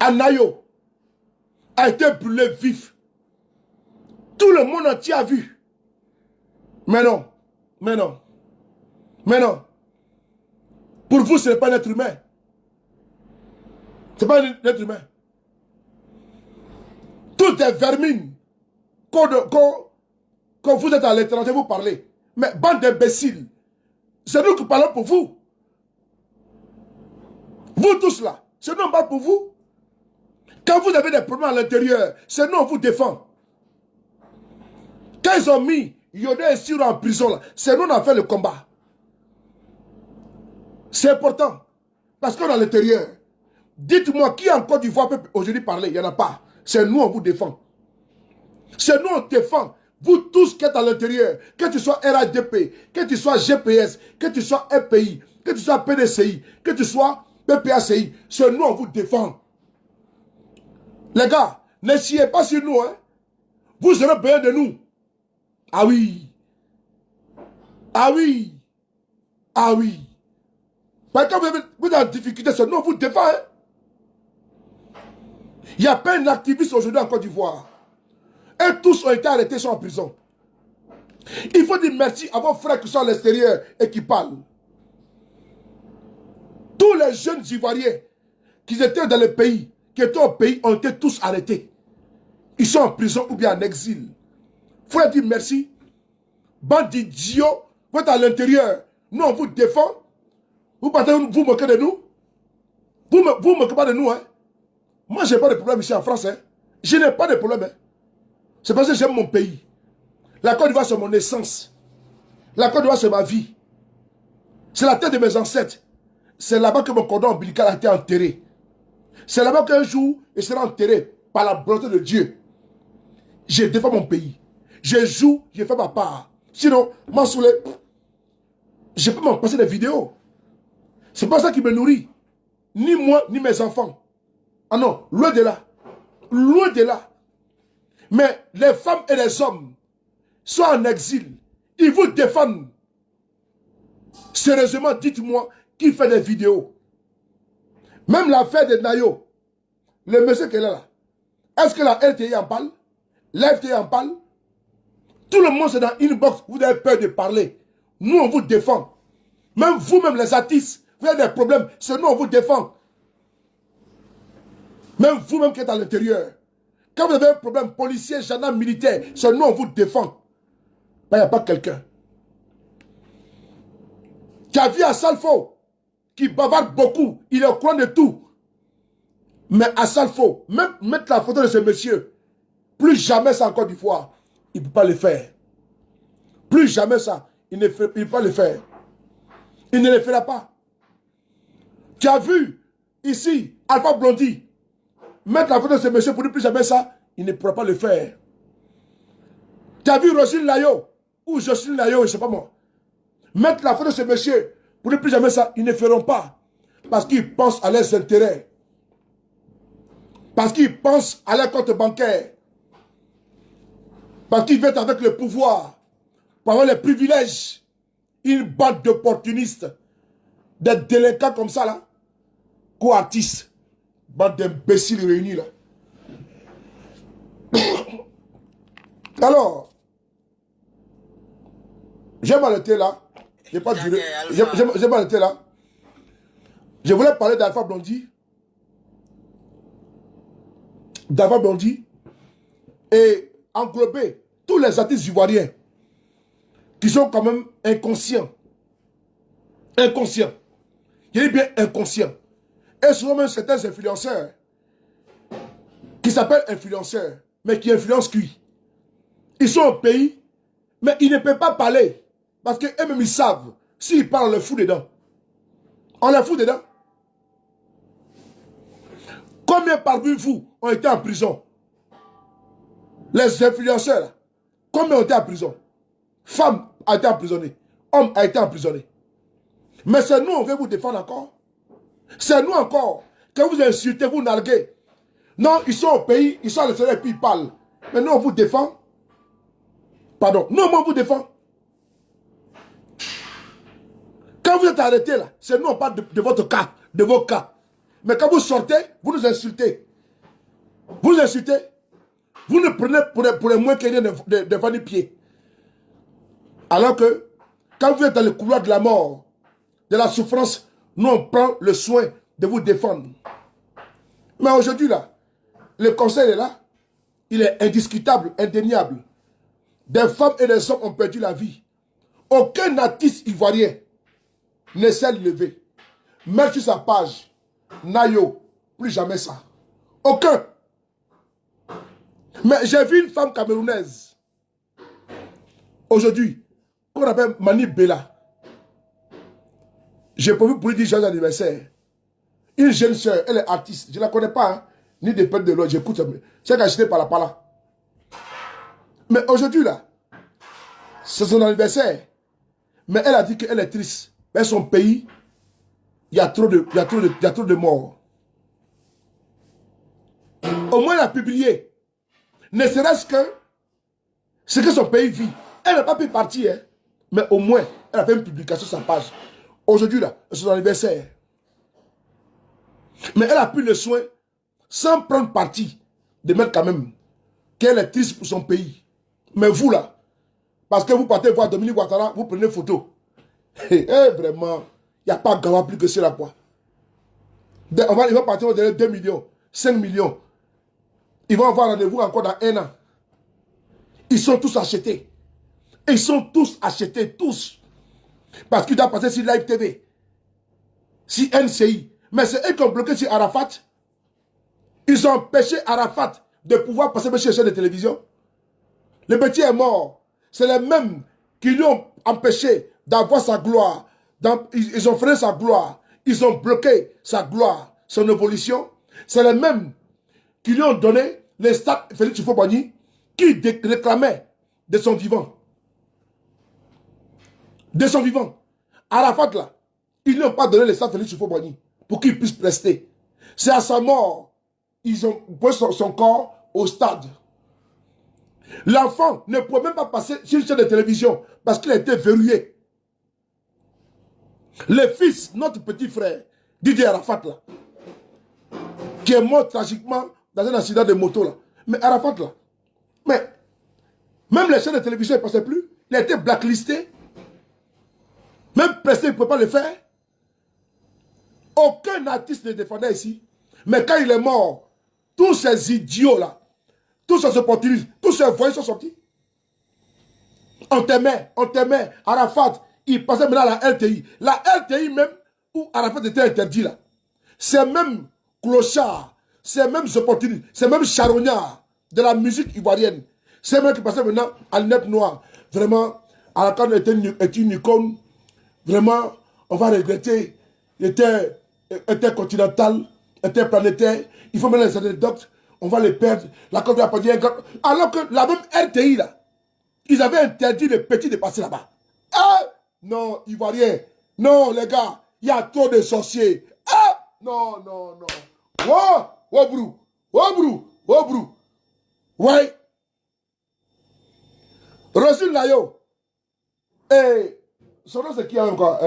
Anayo, a été brûlé vif. Tout le monde entier a vu. Mais non, mais non, mais non. Pour vous, ce n'est pas un être humain. Ce n'est pas un être humain. Toutes les vermines, quand vous êtes à l'étranger, vous parlez. Mais bande d'imbéciles, c'est nous qui parlons pour vous. Vous tous là, c'est nous qui parlons pour vous. Quand vous avez des problèmes à l'intérieur, c'est nous qui vous défend. Quand ils ont mis Yodé et Siro en prison, là, c'est nous qui avons fait le combat. C'est important. Parce qu'on est à l'intérieur. Dites-moi qui en Côte d'Ivoire peut aujourd'hui parler. Il n'y en a pas. C'est nous, on vous défend. C'est nous, on défend. Vous tous qui êtes à l'intérieur, que tu sois RADP, que tu sois GPS, que tu sois EPI, que tu sois PDCI, que tu sois PPACI, c'est nous, on vous défend. Les gars, ne chiez pas sur nous. Hein. Vous aurez besoin de nous. Ah oui. Ah oui. Ah oui. Parce que vous êtes en difficulté, c'est nous, on vous défend. Hein. Il n'y a pas un activiste aujourd'hui en Côte d'Ivoire. Et tous ont été arrêtés, sont en prison. Il faut dire merci à vos frères qui sont à l'extérieur et qui parlent. Tous les jeunes Ivoiriens qui étaient dans le pays, qui étaient au pays, ont été tous arrêtés. Ils sont en prison ou bien en exil. Il faut dire merci. Bande d'idiots, vous êtes à l'intérieur. Nous, on vous défend. Vous partez vous moquez de nous. Vous ne moquez pas de nous. Hein. Moi, je n'ai pas de problème ici en France. Hein. Je n'ai pas de problème. Hein. C'est parce que j'aime mon pays. La Côte d'Ivoire, c'est mon essence. La Côte d'Ivoire, c'est ma vie. C'est la terre de mes ancêtres. C'est là-bas que mon cordon ombilical a été enterré. C'est là-bas qu'un jour, il sera enterré par la volonté de Dieu. Je défends mon pays. Je joue, je fais ma part. Sinon, moi, je peux m'en passer des vidéos. C'est pas ça qui me nourrit. Ni moi, ni mes enfants. Ah non, loin de là. Loin de là. Mais les femmes et les hommes sont en exil. Ils vous défendent. Sérieusement, dites-moi qui fait des vidéos. Même l'affaire de Nayo, le monsieur qui est là, est-ce que la LTI en parle? La FTI en parle? Tout le monde c'est dans une box, vous avez peur de parler. Nous, on vous défend. Même vous-même, les artistes, vous avez des problèmes, c'est nous, on vous défend. Même vous-même qui êtes à l'intérieur. Quand vous avez un problème policier, gendarme, militaire, c'est nous, on vous défend. Il n'y a pas quelqu'un. Tu as vu à Salfo, qui bavarde beaucoup, il est au courant de tout. Mais à Salfo, même mettre la photo de ce monsieur, plus jamais ça en Côte d'Ivoire, il ne peut pas le faire. Plus jamais ça, il ne peut pas le faire. Il ne le fera pas. Tu as vu, ici, Alpha Blondy, mettre la photo de ce monsieur pour dire plus jamais ça, il ne pourra pas le faire. Tu as vu Rosine Layo, ou Jocelyne Layo, je ne sais pas moi, mettre la photo de ce monsieur pour dire plus jamais ça, ils ne feront pas. Parce qu'ils pensent à leurs intérêts. Parce qu'ils pensent à leur compte bancaire. Parce qu'ils veulent avec le pouvoir, pour avoir les privilèges. Une bande d'opportunistes, des délinquants comme ça là, co-artistes, bande d'imbéciles réunis là. Alors, j'ai m'arrêté là. J'ai pas duré. J'ai m'arrêté là. Je voulais parler d'Alpha Blondy. D'Alpha Blondy. Et englober tous les artistes ivoiriens qui sont quand même inconscients. Inconscients. Je dis bien inconscients. Et souvent même certains influenceurs qui s'appellent influenceurs, mais qui influencent qui? Ils sont au pays, mais ils ne peuvent pas parler. Parce qu'eux-mêmes, ils savent. S'ils parlent, on les fout dedans. On les fout dedans. Combien parmi vous ont été en prison? Les influenceurs, là. Combien ont été en prison? Femme a été emprisonnée. Homme a été emprisonné. Mais c'est nous, on veut vous défendre encore. C'est nous encore. Quand vous insultez, vous narguez. Non, ils sont au pays, ils sont à l'extérieur et puis ils parlent. Mais nous, on vous défend. Pardon. Nous, on vous défend. Quand vous êtes arrêté là, c'est nous, on parle de votre cas, de vos cas. Mais quand vous sortez, vous nous insultez. Vous nous insultez. Vous nous prenez pour les moins qu'ayez devant les pieds. Alors que, quand vous êtes dans le couloir de la mort, de la souffrance, nous, on prend le soin de vous défendre. Mais aujourd'hui, là, le conseil est là. Il est indiscutable, indéniable. Des femmes et des hommes ont perdu la vie. Aucun artiste ivoirien ne s'est levé. Même sur sa page, Nayo, plus jamais ça. Aucun. Mais j'ai vu une femme camerounaise, aujourd'hui, qu'on appelle Mani Bella. J'ai prévu pour lui dire joyeux anniversaire. Une jeune soeur, elle est artiste. Je ne la connais pas, hein, ni des peines de l'autre. J'écoute. C'est acheté par la pala. Mais aujourd'hui, là, c'est son anniversaire. Mais elle a dit qu'elle est triste. Mais son pays, il y a trop de morts. Au moins, elle a publié. Ne serait-ce que ce que son pays vit. Elle n'a pas pu partir, hein, mais au moins, elle a fait une publication sur sa page. Aujourd'hui, là, c'est son anniversaire. Mais elle a pris le soin, sans prendre parti, de mettre quand même qu'elle est triste pour son pays. Mais vous, là, parce que vous partez voir Dominique Ouattara, vous prenez photo. Vraiment, il n'y a pas gawa plus que cela, quoi. Ils vont partir, on va donner 2 millions, 5 millions. Ils vont avoir rendez-vous encore dans 1 an. Ils sont tous achetés. Ils sont tous achetés, tous. Parce qu'ils doivent passer sur Live TV. Sur NCI. Mais c'est eux qui ont bloqué sur Arafat. Ils ont empêché Arafat de pouvoir passer sur les chaînes de télévision. Le petit est mort. C'est les mêmes qui lui ont empêché d'avoir sa gloire. Ils ont freiné sa gloire. Ils ont bloqué sa gloire, son évolution. C'est les mêmes qui lui ont donné les stades Félix Houphouët-Boigny qui réclamait de son vivant. De son vivant. Arafat là, ils ne lui ont pas donné les stades Félix Houphouët-Boigny pour qu'il puisse prester. C'est à sa mort, ils ont posé son corps au stade. L'enfant ne pouvait même pas passer sur une chaîne de télévision parce qu'il a été verrouillé. Le fils, notre petit frère, Didier Arafat là, qui est mort tragiquement dans un accident de moto là. Mais Arafat là, mais même les chaînes de télévision ne passaient plus. Il a été blacklisté. Même pressé, il ne peut pas le faire. Aucun artiste ne défendait ici. Mais quand il est mort, tous ces idiots là, tous ces opportunistes, tous ces voyous sont sortis. On t'aimait. Arafat, il passait maintenant à la LTI. La LTI même, où Arafat était interdit là. C'est même clochard, c'est même opportunistes, c'est même charognard de la musique ivoirienne. C'est même qui passait maintenant à lunettes noires. Vraiment, Arafat est une icône. Vraiment, on va regretter. Il était continental, était planétaire. Il faut mettre les anecdotes. On va les perdre. La Côte d'Ivoire. Alors que la même RTI, là, ils avaient interdit les petits de passer là-bas. Ah, non, Ivoirien. Non, les gars, il y a trop de sorciers. Ah, non. Brou. Ouais. Rosine Layo. Et son nom, c'est qui encore?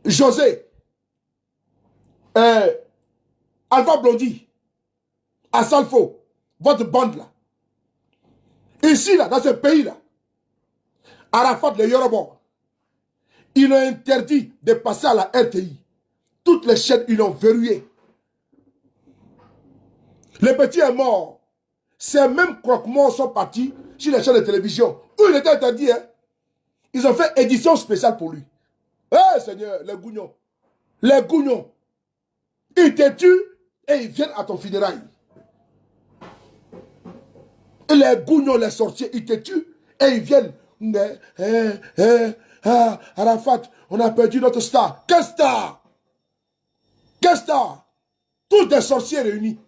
José. Alpha Blondy. Assalfo. Votre bande là. Ici, là, dans ce pays-là, Arafat, le Yoruba, ils ont interdit de passer à la RTI. Toutes les chaînes, ils l'ont verrouillé. Le petit est mort. Ces mêmes croque-morts sont partis sur les chaînes de télévision où il était interdit. Hein? Ils ont fait édition spéciale pour lui. Eh Seigneur, les gougnons. Les gougnons. Ils te tuent et ils viennent à ton funérail. Et les gougnons, les sorciers, ils te tuent et ils viennent Arafat, on a perdu notre star. Quelle star? Quelle star? Tous des sorciers réunis.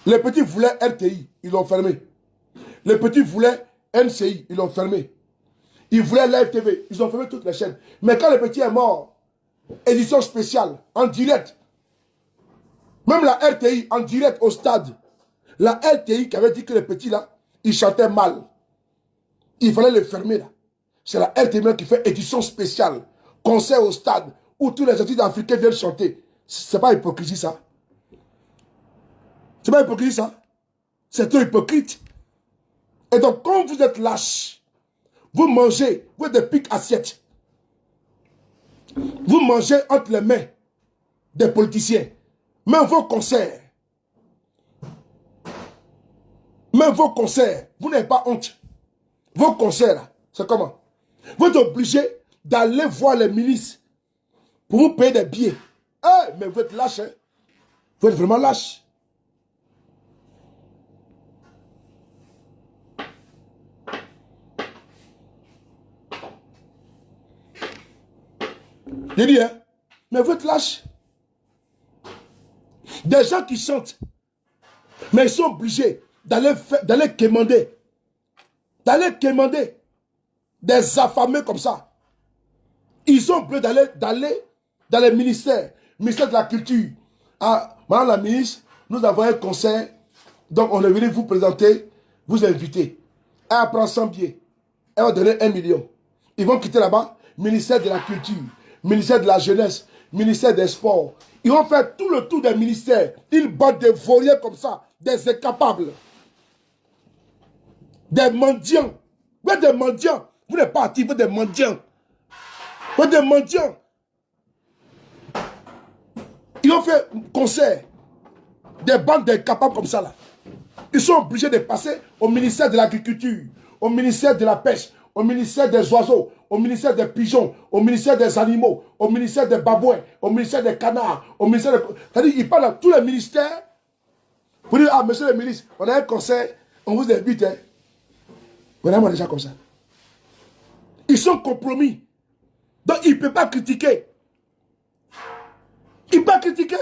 Les petits voulaient RTI, ils l'ont fermé. Les petits voulaient NCI, ils l'ont fermé. Ils voulaient Live TV, ils ont fermé toutes les chaînes. Mais quand le petit est mort, édition spéciale, en direct, même la RTI en direct au stade, la RTI qui avait dit que le petit là, il chantait mal. Il fallait le fermer là. C'est la RTI qui fait édition spéciale, concert au stade, où tous les artistes africains viennent chanter. C'est pas hypocrisie ça. C'est pas hypocrisie ça. C'est trop hypocrite. Et donc, quand vous êtes lâche, vous mangez, vous êtes des piques assiettes. Vous mangez entre les mains des politiciens. Même vos concerts. Même vos concerts, vous n'avez pas honte. Vos concerts, c'est comment? Vous êtes obligé d'aller voir les milices pour vous payer des billets. Eh, mais vous êtes lâche, hein? Vous êtes vraiment lâche. J'ai dit, hein? Mais vous êtes lâche. Des gens qui chantent, mais ils sont obligés d'aller quémander. D'aller quémander des affamés comme ça. Ils ont obligé d'aller dans les ministères. Ministère de la Culture. Ah, madame la ministre, nous avons un concert. Donc on est venu vous présenter, vous inviter. Elle prend 100 billets. Elle va donner 1 million. Ils vont quitter là-bas. Ministère de la Culture, ministère de la Jeunesse, ministère des Sports. Ils vont faire tout le tour des ministères. Ils battent des vauriens comme ça, des incapables. Des mendiants. Vous êtes des mendiants. Vous n'êtes pas actifs, vous êtes des mendiants. Vous êtes des mendiants. Ils ont fait un concert. Des bandes d'incapables comme ça là. Ils sont obligés de passer au ministère de l'Agriculture, au ministère de la Pêche, au ministère des Oiseaux, au ministère des Pigeons, au ministère des Animaux, au ministère des Babouins, au ministère des Canards, au ministère des... C'est-à-dire, ils parlent à tous les ministères. Vous dites, ah, monsieur le ministre, on a un concert, on vous invite. Hein. Vraiment déjà comme ça. Ils sont compromis. Donc, ils ne peuvent pas critiquer. Ils ne peuvent pas critiquer.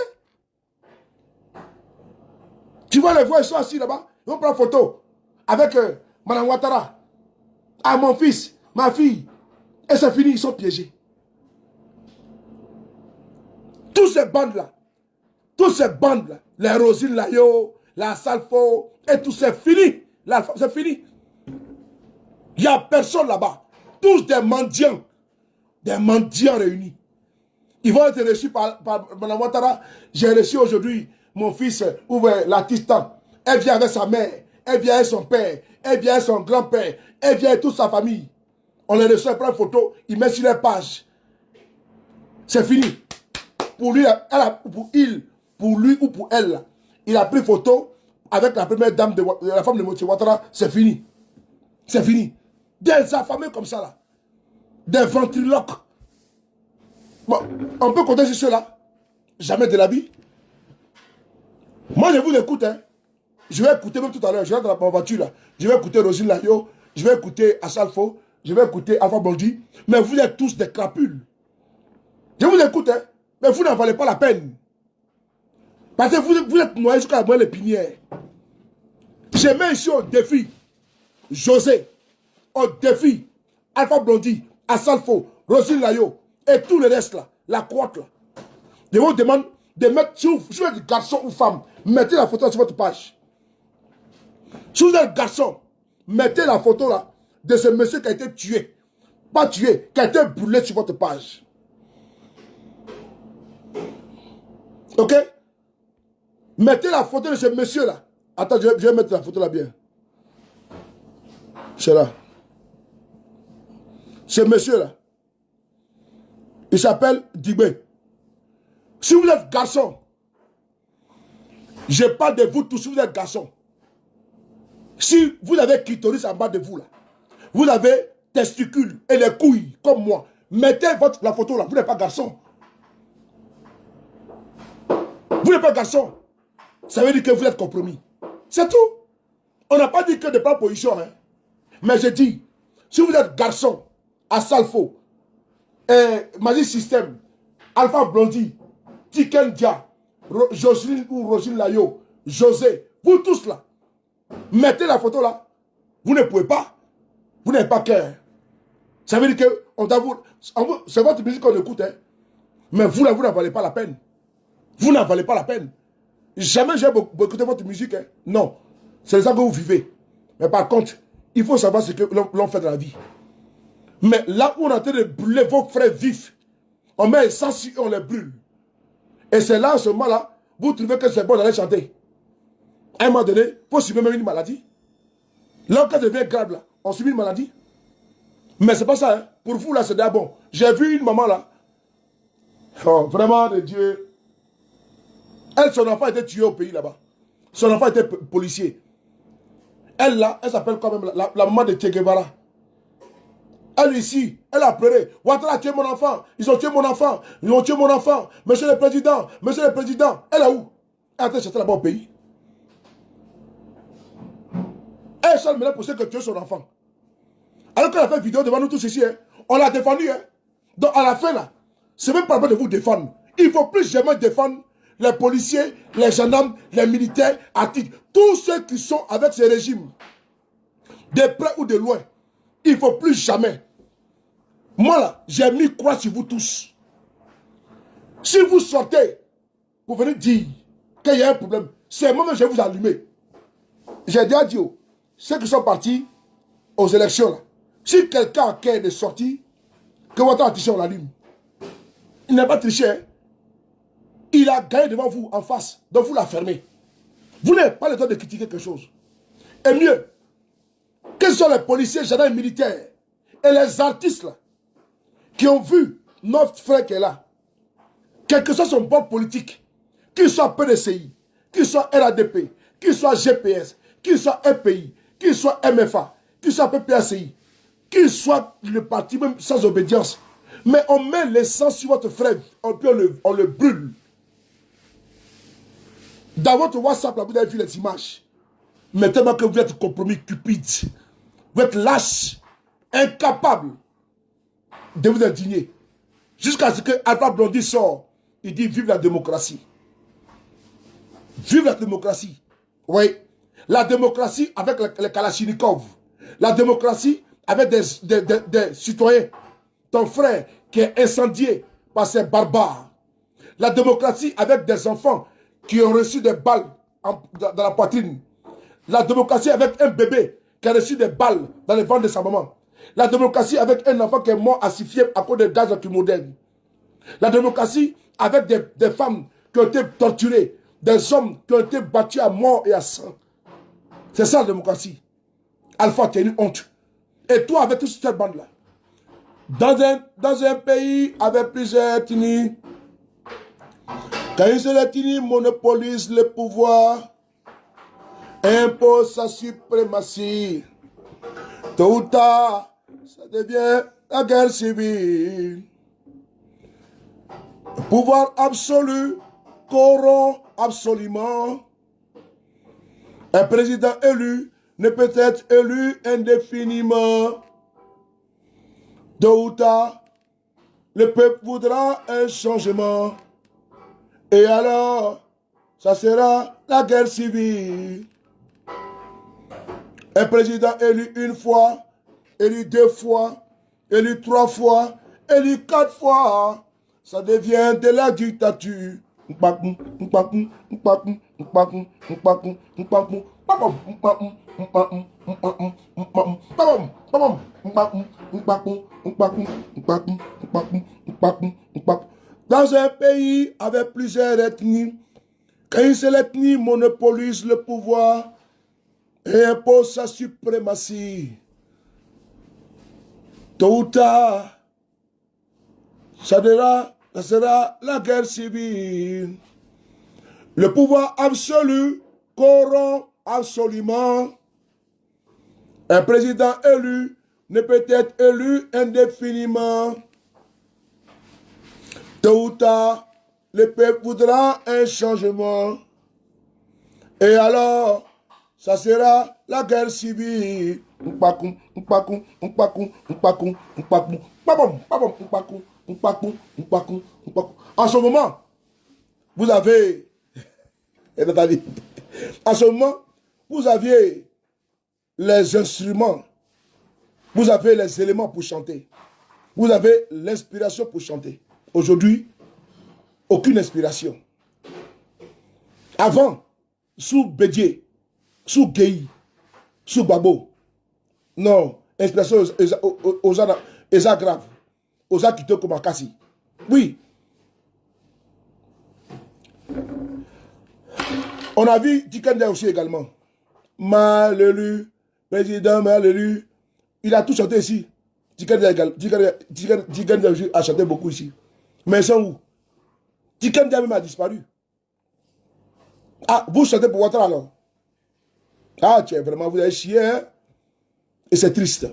Tu vois les voix, ils sont assis là-bas. Ils vont prendre photo avec Mme Ouattara. Ah, mon fils, ma fille. Et c'est fini, ils sont piégés. Toutes ces bandes-là, les Rosine Layo, la Salfo, et tout, c'est fini. C'est fini. Il n'y a personne là-bas. Tous des mendiants réunis. Ils vont être reçus par Mme Ouattara. J'ai reçu aujourd'hui mon fils, l'artiste. Elle vient avec sa mère, elle vient avec son père, elle vient avec son grand-père, elle vient avec toute sa famille. On les reçoit, elle prend une photo, il met sur les pages. C'est fini. Pour lui, pour lui ou pour elle, il a pris photo avec la première dame de la femme de M. Ouattara, c'est fini. C'est fini. Des affamés comme ça là. Des ventriloques. Bon, on peut compter sur cela. Jamais de la vie. Moi, je vous écoute. Hein. Je vais écouter même tout à l'heure. Je vais dans ma voiture là. Je vais écouter Rosine Layo. Je vais écouter Assalfo. Je vais écouter Alpha Blondy. Mais vous êtes tous des crapules. Je vous écoute. Hein. Mais vous n'en valez pas la peine. Parce que vous êtes noyés jusqu'à la moelle épinière. Je mets ici au défi José. Au défi Alpha Blondy. Assalfo. Rosine Layo. Et tout le reste là. La croate là. Je vous demande de mettre, si vous êtes garçon ou femme, mettez la photo sur votre page. Si vous êtes garçon, mettez la photo là de ce monsieur qui a été tué. Pas tué, qui a été brûlé sur votre page. Ok? Mettez la photo de ce monsieur là. Attends, je vais mettre la photo là bien. C'est là. Ce monsieur là. Il s'appelle Dibé. Si vous êtes garçon, je parle de vous tous, si vous êtes garçon. Si vous avez clitoris en bas de vous là, vous avez testicules et les couilles comme moi, mettez la photo là, vous n'êtes pas garçon. Vous n'êtes pas garçon. Ça veut dire que vous êtes compromis. C'est tout. On n'a pas dit que de pas position. Hein. Mais je dis, Si vous êtes garçon, à Salfo, Magic System, Alpha Blondie, Tiken Dia, Jocelyne ou Rosine Layo, José, vous tous là, mettez la photo là. Vous ne pouvez pas. Vous n'avez pas cœur. Ça veut dire que c'est votre musique qu'on écoute. Hein. Mais vous là, vous n'en valez pas la peine. Vous n'en valez pas la peine. Jamais j'ai écouté votre musique. Hein. Non. C'est ça que vous vivez. Mais par contre, il faut savoir ce que l'on fait de la vie. Mais là où on est en train de brûler vos frères vifs, on met essence et on les brûle. Et c'est là, à ce moment-là, vous trouvez que c'est bon d'aller chanter. À un moment donné, il faut subir même une maladie. Là, quand ça devient grave, là, on subit une maladie. Mais c'est pas ça. Hein. Pour vous, là, c'est déjà bon. J'ai vu une maman, là. Oh, vraiment, de Dieu. Elle, son enfant était tué au pays, là-bas. Son enfant était policier. Elle, là, elle s'appelle quand même la maman de Che Guevara. Elle, ici, elle a pleuré. Ouattara a tué mon enfant. Ils ont tué mon enfant. Ils ont tué mon enfant. Monsieur le Président. Monsieur le Président. Elle est où? Elle a été chercher là-bas au pays. Elle chante maintenant pour ceux qui tuent son enfant. Alors qu'elle a fait une vidéo devant nous tous ici, hein, on l'a défendu. Hein. Donc à la fin, là, c'est même pas le de vous défendre. Il ne faut plus jamais défendre les policiers, les gendarmes, les militaires, tous ceux qui sont avec ce régime, de près ou de loin. Il ne faut plus jamais. Moi, là, j'ai mis croix sur vous tous. Si vous sortez pour venir dire qu'il y a un problème, c'est moi que je vais vous allumer. J'ai déjà dit, ceux qui sont partis aux élections, là, si quelqu'un a cœur de sortir, que votre a triché, on l'allume. Il n'a pas triché. Hein? Il a gagné devant vous, en face. Donc vous la fermez. Vous n'avez pas le droit de critiquer quelque chose. Et mieux, quels sont les policiers, gendarmes militaires et les artistes là, qui ont vu notre frère qui est là, quel que soit son bord politique, qu'il soit PDCI, qu'il soit RADP, qu'il soit GPS, qu'il soit FPI, qu'il soit MFA, qu'il soit PPACI, qu'il soit le parti même sans obédience. Mais on met l'essence sur votre frère, on le brûle. Dans votre WhatsApp, là, vous avez vu les images. Mais tellement que vous êtes compromis, cupide, vous êtes lâche, incapable de vous indigner. Jusqu'à ce que Alpha Blondie sort, il dit vive la démocratie. Vive la démocratie. Oui. La démocratie avec les Kalachnikov. La démocratie avec des citoyens. Ton frère qui est incendié par ces barbares. La démocratie avec des enfants qui ont reçu des balles dans la poitrine. La démocratie avec un bébé qui a reçu des balles dans le ventre de sa maman. La démocratie avec un enfant qui est mort asphyxié à cause de gaz lacrymogène. La démocratie avec des femmes qui ont été torturées, des hommes qui ont été battus à mort et à sang. C'est ça la démocratie. Alpha, tu es une honte. Et toi, avec toute cette bande-là, dans un pays avec plusieurs ethnies, quand une seule ethnie monopolise le pouvoir, impose sa suprématie, tôt ou tard, ça devient la guerre civile. Le pouvoir absolu corrompt absolument. Un président élu ne peut être élu indéfiniment. Tôt ou tard, le peuple voudra un changement. Et alors, ça sera la guerre civile. Un président élu une fois, élu deux fois, élu trois fois, élu quatre fois, ça devient de la dictature. Dans un pays avec plusieurs ethnies, quand une seule ethnie monopolise le pouvoir et impose sa suprématie, tôt ou tard, ça sera la guerre civile. Le pouvoir absolu corrompt absolument. Un président élu ne peut être élu indéfiniment. Tôt ou tard, le peuple voudra un changement. Et alors, ça sera la guerre civile. En ce moment, vous avez, en ce moment, vous aviez les instruments, vous avez les éléments pour chanter, vous avez l'inspiration pour chanter. Aujourd'hui, aucune inspiration. Avant, sous Bédier, sous Guéhi, sous Babo, non, inspiration aux grave, aux quittés comme Akassi. Oui. On a vu Tikenda aussi également. Mal élu, président mal élu. Il a tout chanté ici. Tikenda a chanté beaucoup ici. Mais ils sont où? Tikenda même a disparu. Ah, vous chantez pour Ouattara alors? Ah, tiens, vraiment, vous avez chié, hein? Et c'est triste.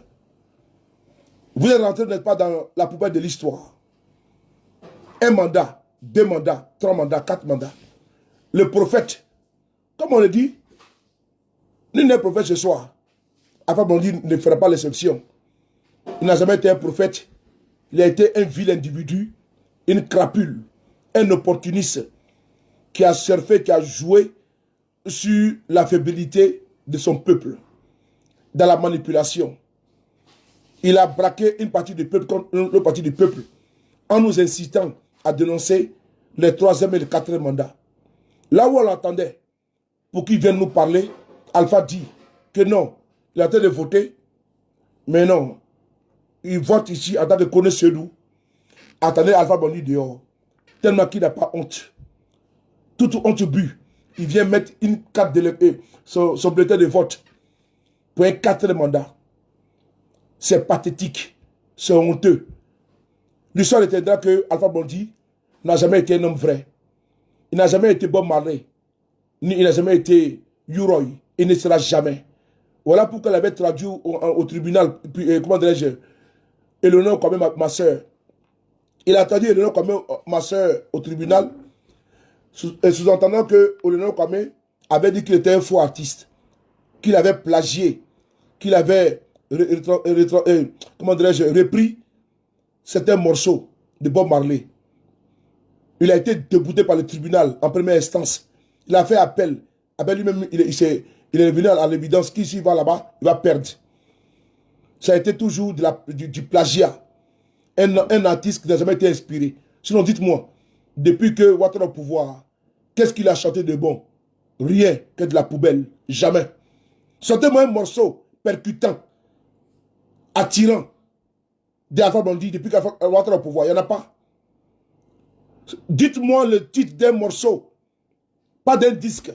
Vous êtes rentré, n'êtes pas dans la poubelle de l'histoire. Un mandat, 2 mandats, 3 mandats, 4 mandats. Le prophète, comme on le dit, nul n'est prophète ce soir. Après, on dit, ne fera pas l'exception. Il n'a jamais été un prophète. Il a été un vil individu, une crapule, un opportuniste qui a surfé, qui a joué sur la faiblité de son peuple, dans la manipulation. Il a braqué une partie du peuple contre l'autre partie du peuple en nous incitant à dénoncer les 3e et le 4e mandats. Là où on l'entendait, pour qu'il vienne nous parler, Alpha dit que non, il a tenté de voter, mais non, il vote ici en tant que connaisseur nous. Attendez Alpha Blondy dehors, tellement qu'il n'a pas honte. Toute honte bu, il vient mettre une carte de son bulletin de vote pour un 4e mandat. C'est pathétique, c'est honteux. L'histoire retiendra que Alpha Blondy n'a jamais été un homme vrai. Il n'a jamais été Bob Marley. Il n'a jamais été U-Roy. Il ne sera jamais. Voilà pourquoi il avait traduit au tribunal, puis, comment dirais-je, Eleanor comme ma soeur. Il a traduit Eleanor comme ma soeur au tribunal, sous-entendant que Eleanor Kwame avait dit qu'il était un faux artiste, qu'il avait plagié, qu'il avait comment dirais-je, repris certains morceaux de Bob Marley. Il a été débouté par le tribunal en première instance. Il a fait appel. Appel lui-même, il est venu à l'évidence qu'il s'il va là-bas, il va perdre. Ça a été toujours du plagiat. Un artiste qui n'a jamais été inspiré. Sinon, dites-moi, depuis que Ouattara au pouvoir, qu'est-ce qu'il a chanté de bon? Rien que de la poubelle. Jamais. Sortez-moi un morceau percutant, attirant d'Alpha Blondy depuis qu'Ouattara au pouvoir. Il n'y en a pas. Dites-moi le titre d'un morceau, pas d'un disque,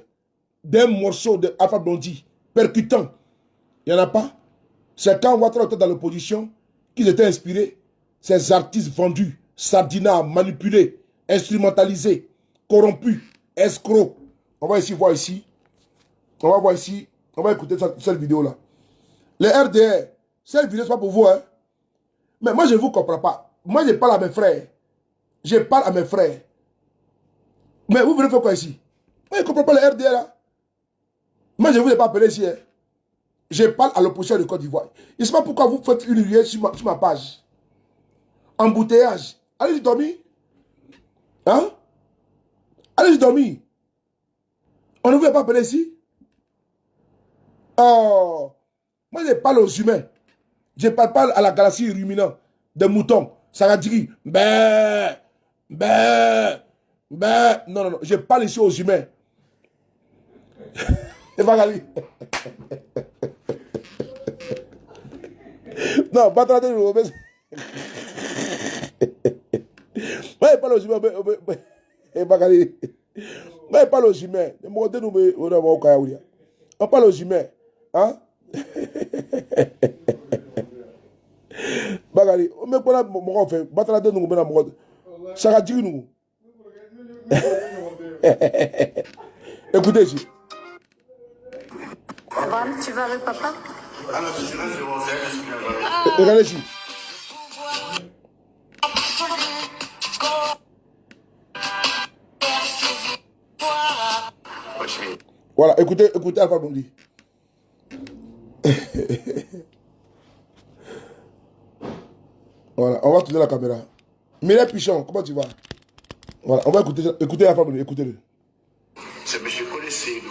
d'un morceau d'Alpha Blondy, percutant. Il n'y en a pas. C'est quand Ouattara était dans l'opposition qu'ils étaient inspirés. Ces artistes vendus, sardinards, manipulés, instrumentalisés, corrompus, escrocs. On va ici voir ici. On va voir ici. On va écouter cette vidéo-là. Les RDR, cette vidéo, c'est pas pour vous, hein. Mais moi, je ne vous comprends pas. Moi, je parle à mes frères. Je parle à mes frères. Mais vous venez faire quoi ici? Moi, je ne comprends pas les RDR là. Moi, je ne vous ai pas appelé ici. Hein. Je parle à l'opposition de Côte d'Ivoire. Je ne sais pas pourquoi vous faites une ruée sur ma page. Embouteillage. Allez-y dormir. Hein? Allez-y dormir. On ne vous a pas appelé ici? Oh. Moi, je parle aux humains. Je ne parle pas à la galaxie ruminant des moutons. Ça va dire, ben, non, non, non, je parle ici aux humains. Et Magali. Non, pas traiter de mauvais. Moi, je parle aux humains. Et Magali. Moi, je parle aux humains. On parle aux humains. Hein? Magali. On me parle mon fait. Battra de nous, ça va dire nous. Écoutez ici. Abraham, tu vas avec papa? Regardez ici. Voilà, écoutez Alpha Blondy. tourner la caméra. Mireille Pichon, comment tu vas? Voilà, on va écouter la femme, écoutez-le. C'est M. Colessédou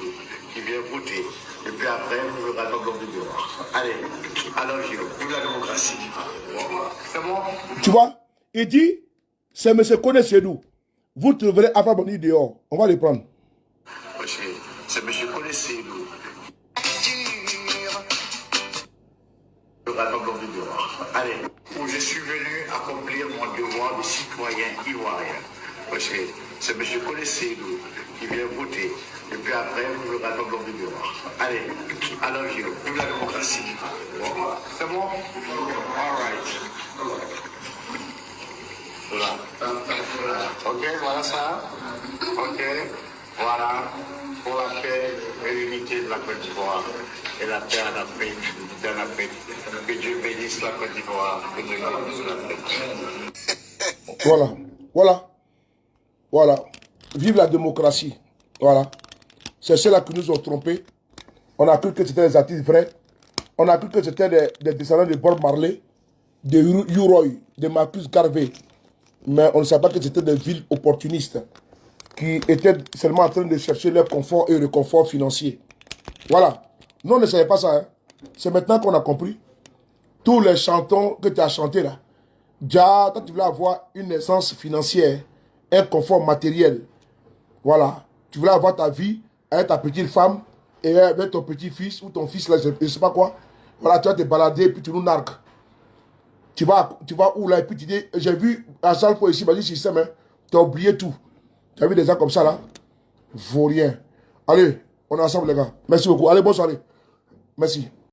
qui vient voter. Et puis après, vous verrez dans le dehors. Allez, alors vive la démocratie. C'est bon? Tu vois? Il dit, c'est M. Colessédou. Vous trouverez Alpha Blondy dehors. On va les prendre. C'est M. Colessédou. Allez, où je suis venu accomplir mon devoir de citoyen ivoirien. C'est M. Colessédou qui vient voter. Et puis après, vous verrez dans le dehors. Allez, alors vive la démocratie. C'est bon? All right. Voilà. Ok, voilà ça. Ok, voilà. Pour la paix et l'unité de la Côte d'Ivoire et la paix en Afrique, en Afrique. Que Dieu bénisse la Côte d'Ivoire, que Dieu bénisse l'Afrique. Voilà, voilà, voilà. Vive la démocratie. Voilà. C'est ceux-là qui nous ont trompés. On a cru que c'était des artistes vrais. On a cru que c'était des descendants de Bob Marley, de U-Roy, de Marcus Garvey. Mais on ne savait pas que c'était des villes opportunistes qui étaient seulement en train de chercher leur confort et le confort financier. Voilà. Nous, on ne savait pas ça. Hein. C'est maintenant qu'on a compris. Tous les chantons que tu as chantés là. Déjà, toi, tu voulais avoir une naissance financière, un confort matériel. Voilà. Tu voulais avoir ta vie avec ta petite femme et avec ton petit-fils ou ton fils, là, je ne sais pas quoi. Voilà, tu vas te balader et puis tu nous narques. Tu vas où là et puis tu dis, j'ai vu à salle pour ici, vas-y, système, hein, tu as oublié tout. Tu as vu des gens comme ça là? Vaut rien. Allez, on est ensemble les gars. Merci beaucoup. Allez, bonne soirée. Merci.